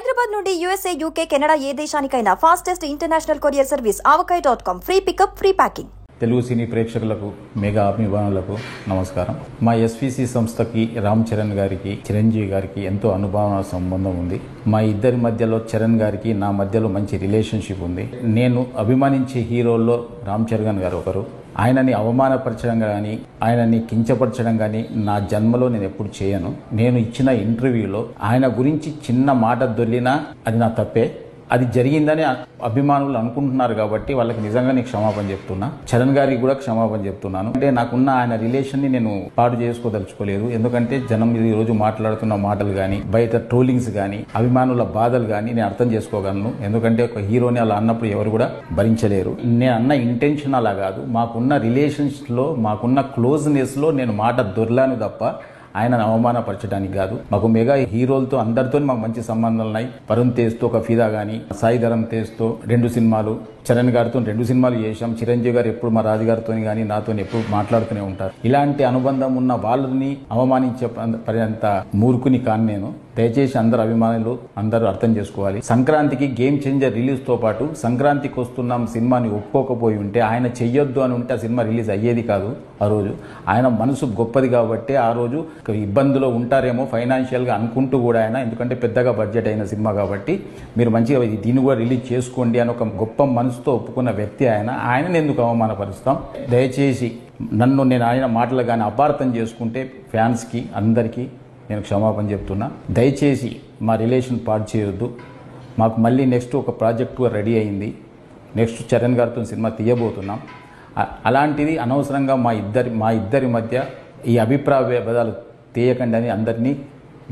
హైదరాబాద్ నుండి USA, UK, Canada ఏ దేశానికైనా fastest international courier service avocai.com. Free pickup, free packing. Telugu సినీ ప్రేక్షకులకు, మెగా అభిమానులకు నమస్కారం. మా ఎస్విసి సంస్థకి రామ్ చరణ్ గారికి, చిరంజీవి గారికి ఎంతో అనుభవ సంబంధం ఉంది. మా ఇద్దరి మధ్యలో చరణ్ గారికి నా మధ్యలో మంచి రిలేషన్షిప్ ఉంది. నేను అభిమానించే హీరోల్లో రామ్ చరణ్ గారు ఒకరు. ఆయనని అవమానపరచడం కానీ, ఆయనని కించపరచడం కానీ నా జన్మలో నేను ఎప్పుడు చేయను. నేను ఇచ్చిన ఇంటర్వ్యూలో ఆయన గురించి చిన్న మాట దొర్లినా అది నా తప్పే. అది జరిగిందని అభిమానులు అనుకుంటున్నారు కాబట్టి వాళ్ళకి నిజంగా నేను క్షమాపణ చెప్తున్నా. చరణ్ గారికి కూడా క్షమాపణ చెప్తున్నాను. అంటే నాకున్న ఆయన రిలేషన్ని నేను పాడు చేసుకోదలుచుకోలేదు. ఎందుకంటే జనం ఈ రోజు మాట్లాడుతున్న మాటలు కానీ, బయట ట్రోలింగ్స్ కానీ, అభిమానుల బాధలు కానీ నేను అర్థం చేసుకోగలను. ఎందుకంటే ఒక హీరోని అలా అన్నప్పుడు ఎవరు కూడా భరించలేరు. నేను అన్న ఇంటెన్షన్ అలా కాదు. మాకున్న రిలేషన్స్లో, మాకున్న క్లోజ్నెస్లో నేను మాట దొర్లాను తప్ప ఆయనను అవమానపరచడానికి కాదు. మాకు మెగా హీరోలతో అందరితో మాకు మంచి సంబంధాలు ఉన్నాయి. వరుణ్ తేజ్తో ఒక ఫిదా కానీ, సాయి ధరమ్ తేజ్తో 2 సినిమాలు, చరణ్ గారితో 2 సినిమాలు చేశాం. చిరంజీవి గారు ఎప్పుడు మా రాజుగారితో కానీ నాతో ఎప్పుడు మాట్లాడుతూనే ఉంటారు. ఇలాంటి అనుబంధం ఉన్న వాళ్ళని అవమానించే పర్యంత మూర్ఖుని కాను నేను. దయచేసి అందరు అభిమానులు అందరూ అర్థం చేసుకోవాలి. సంక్రాంతికి గేమ్ చేంజర్ రిలీజ్ తో పాటు సంక్రాంతికి వస్తున్నాం సినిమాని ఒప్పుకోకపోయి ఉంటే, ఆయన చెయ్యొద్దు అని ఉంటే ఆ సినిమా రిలీజ్ అయ్యేది కాదు. ఆ రోజు ఆయన మనసు గొప్పది కాబట్టి ఆ రోజు ఇబ్బందులో ఉంటారేమో ఫైనాన్షియల్ గా అనుకుంటూ కూడా ఆయన, ఎందుకంటే పెద్దగా బడ్జెట్ అయిన సినిమా కాబట్టి మీరు మంచిగా దీన్ని కూడా రిలీజ్ చేసుకోండి అని ఒక గొప్ప మనసుతో ఒప్పుకున్న వ్యక్తి ఆయన. ఆయనను ఎందుకు అవమానపరుస్తాం? దయచేసి నేను ఆయన మాటలు కానీ అపార్థం చేసుకుంటే ఫ్యాన్స్కి అందరికీ నేను క్షమాపణ చెప్తున్నా. దయచేసి మా రిలేషన్ పాడు చేయొద్దు. మాకు మళ్ళీ నెక్స్ట్ ఒక ప్రాజెక్టు రెడీ అయింది. నెక్స్ట్ చరణ్ గారితో సినిమా తీయబోతున్నాం. అలాంటిది అనవసరంగా మా ఇద్దరి మధ్య ఈ అభిప్రాయ భేదాలు తీయకండి అని అందరినీ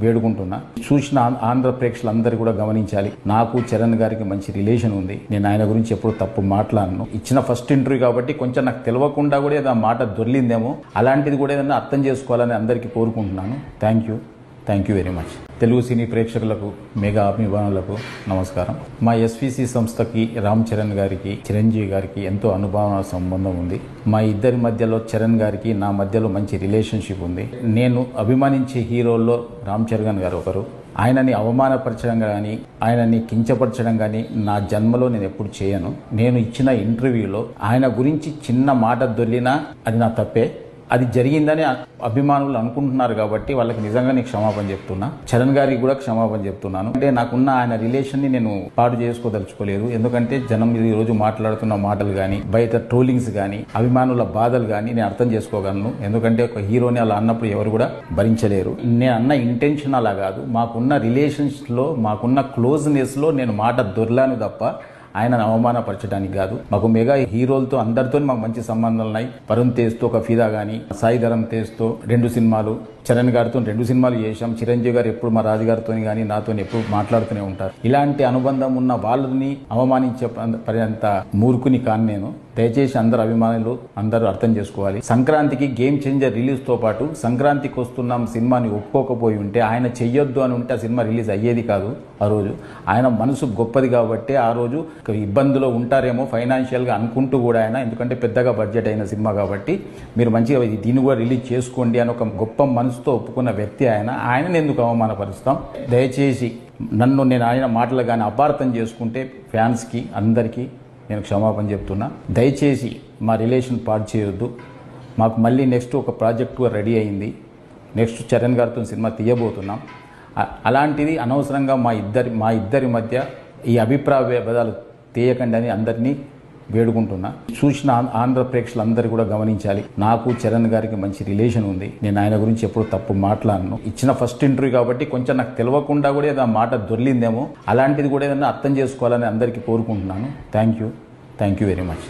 వేడుకుంటున్నా. చూసిన ఆంధ్ర ప్రేక్షకులందరూ కూడా గమనించాలి, నాకు చరణ్ గారికి మంచి రిలేషన్ ఉంది. నేను ఆయన గురించి ఎప్పుడు తప్పు మాట్లాడను. ఇచ్చిన ఫస్ట్ ఇంటర్వ్యూ కాబట్టి కొంచెం నాకు తెలియకుండా కూడా ఏదైనా మాట దొర్లిందేమో, అలాంటిది కూడా ఏదైనా అర్థం చేసుకోవాలని అందరికీ కోరుకుంటున్నాను. Thank you very much. Telugu సినీ ప్రేక్షకులకు, మెగా అభిమానులకు నమస్కారం. మా ఎస్విసి సంస్థకి రామ్ చరణ్ గారికి, చిరంజీవి గారికి ఎంతో అనుభవ సంబంధం ఉంది. మా ఇద్దరి మధ్యలో చరణ్ గారికి నా మధ్యలో మంచి రిలేషన్షిప్ ఉంది. నేను అభిమానించే హీరోల్లో రామ్ చరణ్ గారు ఒకరు. ఆయనని అవమానపరచడం కానీ, ఆయనని కించపరచడం కానీ నా జన్మలో నేను ఎప్పుడు చేయను. నేను ఇచ్చిన ఇంటర్వ్యూలో ఆయన గురించి చిన్న మాట దొర్లినా అది నా తప్పే. అది జరిగిందని అభిమానులు అనుకుంటున్నారు కాబట్టి వాళ్ళకి నిజంగా నేను క్షమాపణ చెప్తున్నా. చరణ్ గారికి కూడా క్షమాపణ చెప్తున్నాను. అంటే నాకున్న ఆయన రిలేషన్ని నేను పాడు చేసుకోదలుచుకోలేదు. ఎందుకంటే జనం ఈ రోజు మాట్లాడుతున్న మాటలు కానీ, బయట ట్రోలింగ్స్ కానీ, అభిమానుల బాధలు కానీ నేను అర్థం చేసుకోగలను. ఎందుకంటే ఒక హీరోని అలా అన్నప్పుడు ఎవరు కూడా భరించలేరు. నేను అన్న ఇంటెన్షన్ అలా కాదు. మాకున్న రిలేషన్స్లో, మాకున్న క్లోజ్నెస్లో నేను మాట దొర్లాను తప్ప ఆయనను అవమానపరచడానికి కాదు. మాకు మెగా హీరోలతో అందరితో మాకు మంచి సంబంధాలు ఉన్నాయి. వరుణ్ తేజ్తో ఒక ఫిదా కానీ, సాయి ధరమ్ తేజ్తో 2 సినిమాలు, చరణ్ గారితో 2 సినిమాలు చేశాం. చిరంజీవి గారు ఎప్పుడు మా రాజుగారితో కానీ నాతో ఎప్పుడు మాట్లాడుతూనే ఉంటారు. ఇలాంటి అనుబంధం ఉన్న వాళ్ళని అవమానించే పర్యంత మూర్ఖుని కాను నేను. దయచేసి అందరు అభిమానులు అందరూ అర్థం చేసుకోవాలి. సంక్రాంతికి గేమ్ చేంజర్ రిలీజ్ తో పాటు సంక్రాంతికి వస్తున్నాం సినిమాని ఒప్పుకోకపోయి ఉంటే, ఆయన చెయ్యొద్దు అని ఉంటే ఆ సినిమా రిలీజ్ అయ్యేది కాదు. ఆ రోజు ఆయన మనసు గొప్పది కాబట్టి ఆ రోజు ఇబ్బందులో ఉంటారేమో ఫైనాన్షియల్ గా అనుకుంటూ కూడా ఆయన, ఎందుకంటే పెద్దగా బడ్జెట్ అయిన సినిమా కాబట్టి మీరు మంచిగా దీన్ని కూడా రిలీజ్ చేసుకోండి అని ఒక గొప్ప మనసుతో ఒప్పుకున్న వ్యక్తి ఆయన. ఆయనను ఎందుకు అవమానపరుస్తాం? దయచేసి నేను ఆయన మాటలు కానీ అపార్థం చేసుకుంటే ఫ్యాన్స్కి అందరికీ నేను క్షమాపణ చెప్తున్నా. దయచేసి మా రిలేషన్ పాడు చేయొద్దు. మాకు మళ్ళీ నెక్స్ట్ ఒక ప్రాజెక్టు రెడీ అయింది. నెక్స్ట్ చరణ్ గారితో సినిమా తీయబోతున్నాం. అలాంటిది అనవసరంగా మా ఇద్దరి మధ్య ఈ అభిప్రాయ భేదాలు తీయకండి అని అందరినీ వేడుకుంటున్నా. చూసిన ఆంధ్ర ప్రేక్షకులందరూ కూడా గమనించాలి, నాకు చరణ్ గారికి మంచి రిలేషన్ ఉంది. నేను ఆయన గురించి ఎప్పుడు తప్పు మాట్లాడను. ఇచ్చిన ఫస్ట్ ఇంటర్వ్యూ కాబట్టి కొంచెం నాకు తెలియకుండా కూడా ఏదైనా మాట దొర్లిందేమో, అలాంటిది కూడా ఏదైనా అర్థం చేసుకోవాలని అందరికీ కోరుకుంటున్నాను. Thank you very much.